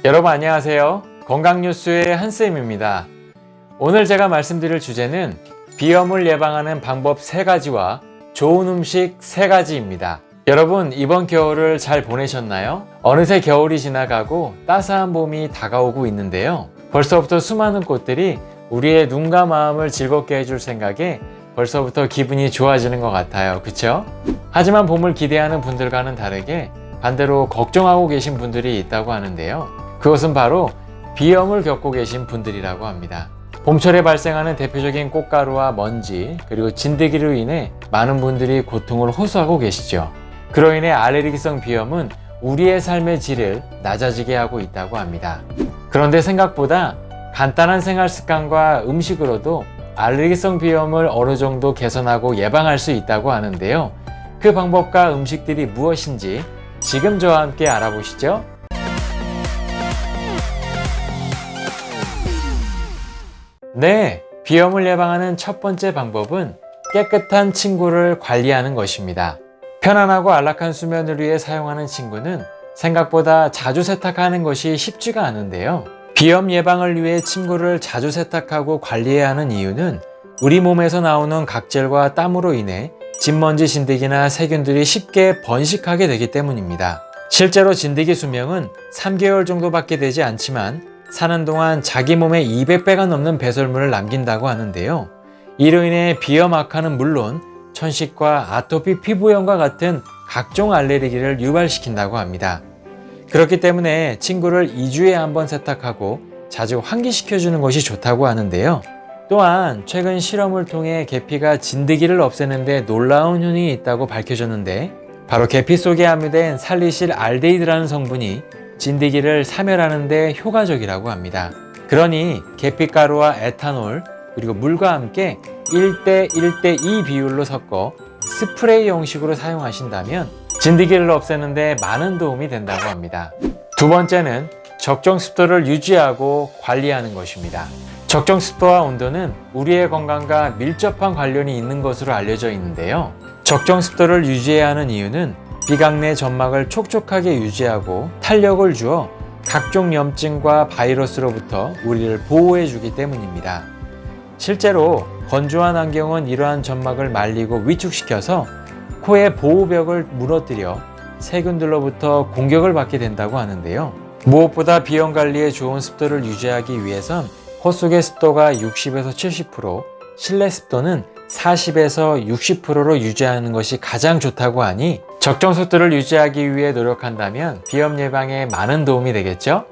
여러분 안녕하세요. 건강뉴스의 한쌤입니다. 오늘 제가 말씀드릴 주제는 비염을 예방하는 방법 3가지와 좋은 음식 3가지입니다. 여러분 이번 겨울을 잘 보내셨나요? 어느새 겨울이 지나가고 따스한 봄이 다가오고 있는데요. 벌써부터 수많은 꽃들이 우리의 눈과 마음을 즐겁게 해줄 생각에 벌써부터 기분이 좋아지는 것 같아요. 그쵸? 하지만 봄을 기대하는 분들과는 다르게 반대로 걱정하고 계신 분들이 있다고 하는데요. 그것은 바로 비염을 겪고 계신 분들이라고 합니다. 봄철에 발생하는 대표적인 꽃가루와 먼지 그리고 진드기로 인해 많은 분들이 고통을 호소하고 계시죠. 그로 인해 알레르기성 비염은 우리의 삶의 질을 낮아지게 하고 있다고 합니다. 그런데 생각보다 간단한 생활 습관과 음식으로도 알레르기성 비염을 어느 정도 개선하고 예방할 수 있다고 하는데요. 그 방법과 음식들이 무엇인지 지금 저와 함께 알아보시죠. 네, 비염을 예방하는 첫 번째 방법은 깨끗한 침구를 관리하는 것입니다. 편안하고 안락한 수면을 위해 사용하는 침구는 생각보다 자주 세탁하는 것이 쉽지가 않은데요. 비염 예방을 위해 침구를 자주 세탁하고 관리해야 하는 이유는 우리 몸에서 나오는 각질과 땀으로 인해 진먼지, 진드기나 세균들이 쉽게 번식하게 되기 때문입니다. 실제로 진드기 수명은 3개월 정도밖에 되지 않지만 사는 동안 자기 몸에 200배가 넘는 배설물을 남긴다고 하는데요. 이로 인해 비염 악화는 물론 천식과 아토피 피부염과 같은 각종 알레르기를 유발시킨다고 합니다. 그렇기 때문에 침구를 2주에 한 번 세탁하고 자주 환기시켜주는 것이 좋다고 하는데요. 또한 최근 실험을 통해 계피가 진드기를 없애는 데 놀라운 효능이 있다고 밝혀졌는데 바로 계피 속에 함유된 살리실 알데히드라는 성분이 진드기를 사멸하는 데 효과적이라고 합니다. 그러니 계피가루와 에탄올 그리고 물과 함께 1:1:2 비율로 섞어 스프레이 형식으로 사용하신다면 진드기를 없애는 데 많은 도움이 된다고 합니다. 두 번째는 적정 습도를 유지하고 관리하는 것입니다. 적정 습도와 온도는 우리의 건강과 밀접한 관련이 있는 것으로 알려져 있는데요. 적정 습도를 유지해야 하는 이유는 비강내 점막을 촉촉하게 유지하고 탄력을 주어 각종 염증과 바이러스로부터 우리를 보호해 주기 때문입니다. 실제로 건조한 환경은 이러한 점막을 말리고 위축시켜서 코의 보호벽을 무너뜨려 세균들로부터 공격을 받게 된다고 하는데요. 무엇보다 비염 관리에 좋은 습도를 유지하기 위해선 코 속의 습도가 60에서 70%, 실내 습도는 40에서 60%로 유지하는 것이 가장 좋다고 하니 적정 습도를 유지하기 위해 노력한다면 비염 예방에 많은 도움이 되겠죠?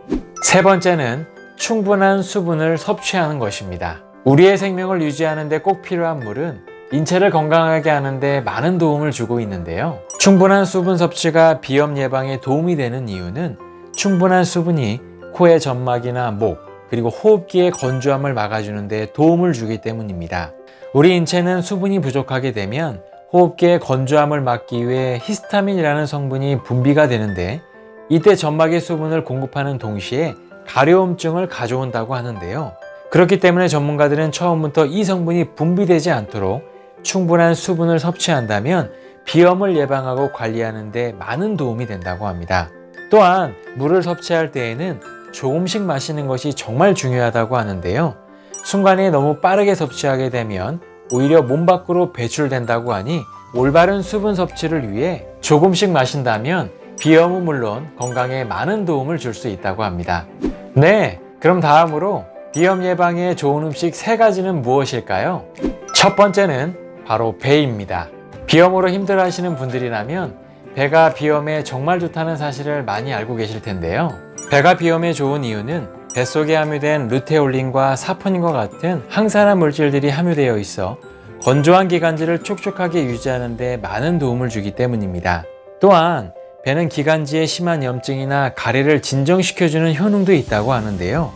세 번째는 충분한 수분을 섭취하는 것입니다. 우리의 생명을 유지하는 데 꼭 필요한 물은 인체를 건강하게 하는 데 많은 도움을 주고 있는데요. 충분한 수분 섭취가 비염 예방에 도움이 되는 이유는 충분한 수분이 코의 점막이나 목, 그리고 호흡기의 건조함을 막아주는 데 도움을 주기 때문입니다. 우리 인체는 수분이 부족하게 되면 호흡기의 건조함을 막기 위해 히스타민이라는 성분이 분비가 되는데 이때 점막의 수분을 공급하는 동시에 가려움증을 가져온다고 하는데요. 그렇기 때문에 전문가들은 처음부터 이 성분이 분비되지 않도록 충분한 수분을 섭취한다면 비염을 예방하고 관리하는 데 많은 도움이 된다고 합니다. 또한 물을 섭취할 때에는 조금씩 마시는 것이 정말 중요하다고 하는데요. 순간에 너무 빠르게 섭취하게 되면 오히려 몸 밖으로 배출된다고 하니 올바른 수분 섭취를 위해 조금씩 마신다면 비염은 물론 건강에 많은 도움을 줄 수 있다고 합니다. 네, 그럼 다음으로 비염 예방에 좋은 음식 3가지는 무엇일까요? 첫 번째는 바로 배입니다. 비염으로 힘들어하시는 분들이라면 배가 비염에 정말 좋다는 사실을 많이 알고 계실 텐데요. 배가 비염에 좋은 이유는 뱃속에 함유된 루테올린과 사포닌과 같은 항산화 물질들이 함유되어 있어 건조한 기관지를 촉촉하게 유지하는 데 많은 도움을 주기 때문입니다. 또한 배는 기관지에 심한 염증이나 가래를 진정시켜주는 효능도 있다고 하는데요.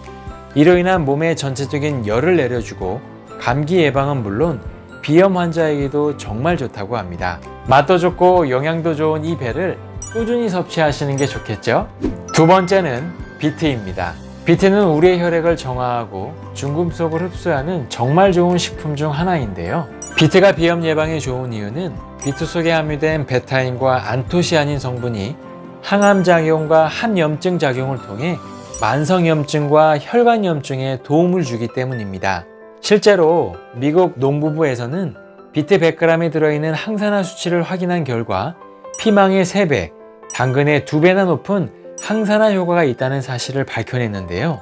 이로 인한 몸의 전체적인 열을 내려주고 감기 예방은 물론 비염 환자에게도 정말 좋다고 합니다. 맛도 좋고 영양도 좋은 이 배를 꾸준히 섭취하시는 게 좋겠죠? 두 번째는 비트입니다. 비트는 우리의 혈액을 정화하고 중금속을 흡수하는 정말 좋은 식품 중 하나인데요. 비트가 비염 예방에 좋은 이유는 비트 속에 함유된 베타인과 안토시아닌 성분이 항암작용과 항염증 작용을 통해 만성염증과 혈관염증에 도움을 주기 때문입니다. 실제로 미국 농부부에서는 비트 100g에 들어있는 항산화 수치를 확인한 결과 피망의 3배, 당근의 2배나 높은 항산화 효과가 있다는 사실을 밝혀냈는데요.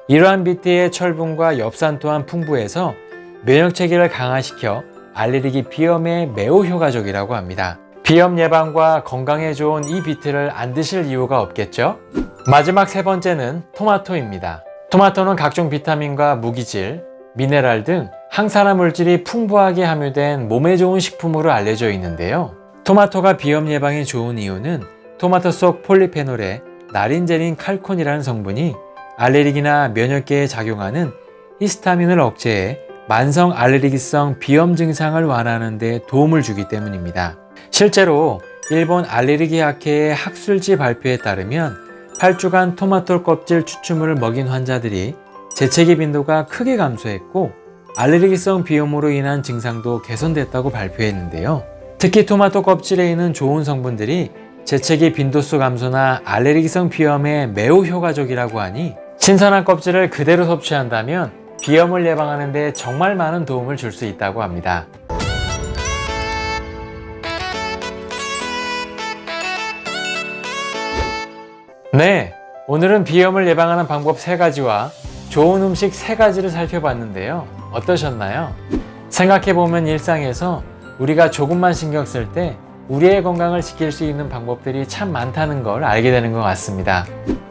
이러한 비트의 철분과 엽산 또한 풍부해서 면역체계를 강화시켜 알레르기 비염에 매우 효과적이라고 합니다. 비염 예방과 건강에 좋은 이 비트를 안 드실 이유가 없겠죠? 마지막 3번째는 토마토입니다. 토마토는 각종 비타민과 무기질, 미네랄 등 항산화 물질이 풍부하게 함유된 몸에 좋은 식품으로 알려져 있는데요. 토마토가 비염 예방에 좋은 이유는 토마토 속 폴리페놀에 나린제린 칼콘이라는 성분이 알레르기나 면역계에 작용하는 히스타민을 억제해 만성 알레르기성 비염 증상을 완화하는 데 도움을 주기 때문입니다. 실제로 일본 알레르기 학회의 학술지 발표에 따르면 8주간 토마토 껍질 추출물을 먹인 환자들이 재채기 빈도가 크게 감소했고 알레르기성 비염으로 인한 증상도 개선됐다고 발표했는데요. 특히 토마토 껍질에 있는 좋은 성분들이 재채기 빈도수 감소나 알레르기성 비염에 매우 효과적이라고 하니 신선한 껍질을 그대로 섭취한다면 비염을 예방하는 데 정말 많은 도움을 줄 수 있다고 합니다. 네, 오늘은 비염을 예방하는 방법 3가지와 좋은 음식 3가지를 살펴봤는데요. 어떠셨나요? 생각해보면 일상에서 우리가 조금만 신경 쓸 때 우리의 건강을 지킬 수 있는 방법들이 참 많다는 걸 알게 되는 것 같습니다.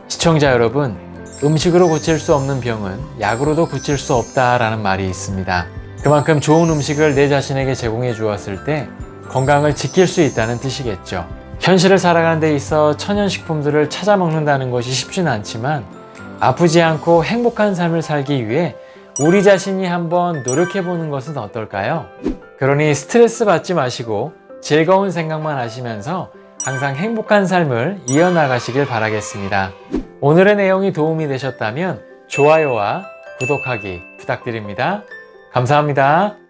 시청자 여러분, 음식으로 고칠 수 없는 병은 약으로도 고칠 수 없다라는 말이 있습니다. 그만큼 좋은 음식을 내 자신에게 제공해 주었을 때 건강을 지킬 수 있다는 뜻이겠죠. 현실을 살아가는 데 있어 천연식품들을 찾아 먹는다는 것이 쉽지는 않지만 아프지 않고 행복한 삶을 살기 위해 우리 자신이 한번 노력해 보는 것은 어떨까요? 그러니 스트레스 받지 마시고 즐거운 생각만 하시면서 항상 행복한 삶을 이어나가시길 바라겠습니다. 오늘의 내용이 도움이 되셨다면 좋아요와 구독하기 부탁드립니다. 감사합니다.